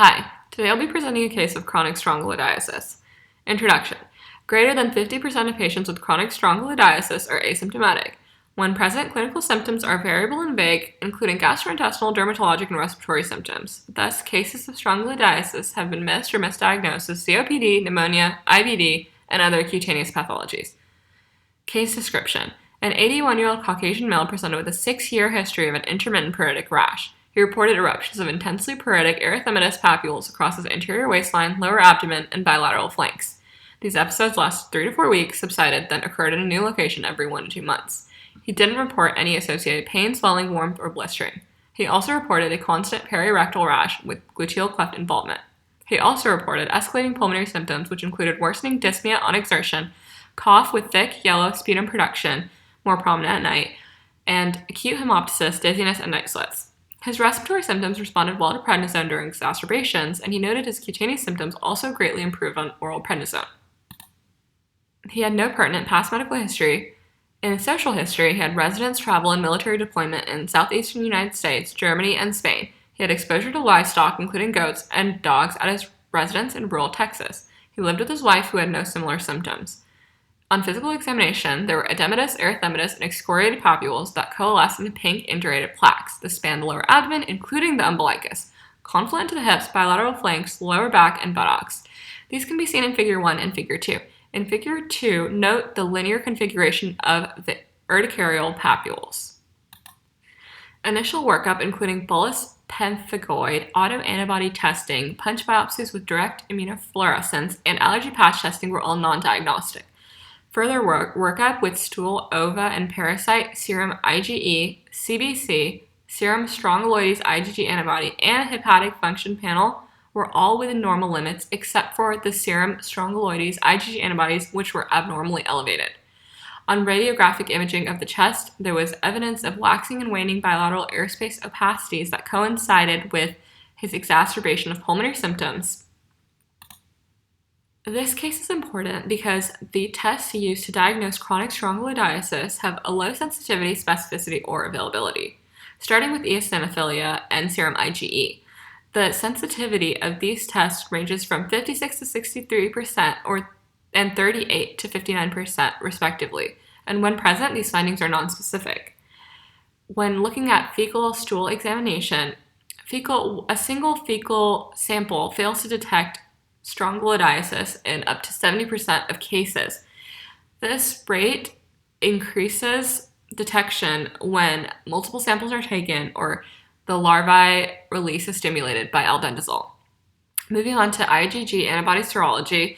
Hi, today I'll be presenting a case of chronic strongyloidiasis. Introduction. Greater than 50% of patients with chronic strongyloidiasis are asymptomatic. When present, clinical symptoms are variable and vague, including gastrointestinal, dermatologic, and respiratory symptoms. Thus, cases of strongyloidiasis have been missed or misdiagnosed as COPD, pneumonia, IBD, and other cutaneous pathologies. Case description. An 81-year-old Caucasian male presented with a 6-year history of an intermittent pruritic rash. He reported eruptions of intensely pruritic erythematous papules across his anterior waistline, lower abdomen, and bilateral flanks. These episodes lasted 3 to 4 weeks, subsided, then occurred in a new location every 1 to 2 months. He didn't report any associated pain, swelling, warmth, or blistering. He also reported a constant perirectal rash with gluteal cleft involvement. He also reported escalating pulmonary symptoms, which included worsening dyspnea on exertion, cough with thick, yellow sputum production, more prominent at night, and acute hemoptysis, dizziness, and night sweats. His respiratory symptoms responded well to prednisone during exacerbations, and he noted his cutaneous symptoms also greatly improved on oral prednisone. He had no pertinent past medical history. In his social history, he had residence, travel, and military deployment in southeastern United States, Germany, and Spain. He had exposure to livestock, including goats and dogs, at his residence in rural Texas. He lived with his wife, who had no similar symptoms. On physical examination, there were edematous, erythematous, and excoriated papules that coalesced into pink indurated plaques that spanned the lower abdomen, including the umbilicus, confluent to the hips, bilateral flanks, lower back, and buttocks. These can be seen in Figure 1 and Figure 2. In Figure 2, note the linear configuration of the urticarial papules. Initial workup, including bullous pemphigoid, autoantibody testing, punch biopsies with direct immunofluorescence, and allergy patch testing were all non-diagnostic. Further workup with stool, ova, and parasite, serum IgE, CBC, serum Strongyloides IgG antibody, and hepatic function panel were all within normal limits except for the serum Strongyloides IgG antibodies, which were abnormally elevated. On radiographic imaging of the chest, there was evidence of waxing and waning bilateral airspace opacities that coincided with his exacerbation of pulmonary symptoms. This case is important because the tests used to diagnose chronic strongyloidiasis have a low sensitivity, specificity, or availability, starting with eosinophilia and serum IgE. The sensitivity of these tests ranges from 56 to 63% and 38 to 59% respectively, and when present, these findings are nonspecific. When looking at fecal stool examination, a single fecal sample fails to detect strongyloidiasis in up to 70% of cases. This rate increases detection when multiple samples are taken or the larvae release is stimulated by albendazole. Moving on to IgG antibody serology.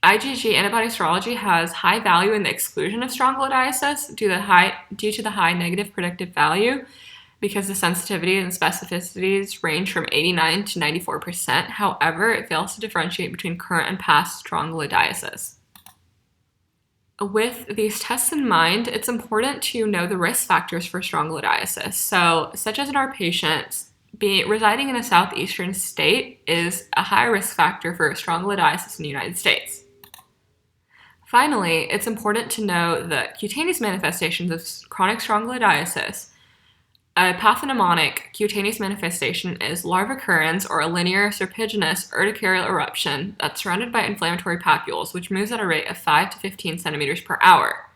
IgG antibody serology has high value in the exclusion of strongyloidiasis due to the high negative predictive value, because the sensitivity and specificities range from 89 to 94%. However, it fails to differentiate between current and past strongyloidiasis. With these tests in mind, it's important to know the risk factors for strongyloidiasis. Such as in our patients, residing in a southeastern state is a high risk factor for strongyloidiasis in the United States. Finally, it's important to know the cutaneous manifestations of chronic strongyloidiasis. A pathognomonic cutaneous manifestation is larvicurrens, or a linear serpiginous urticarial eruption that's surrounded by inflammatory papules, which moves at a rate of 5 to 15 centimeters per hour.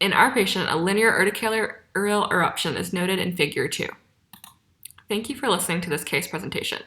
In our patient, a linear urticarial eruption is noted in Figure 2. Thank you for listening to this case presentation.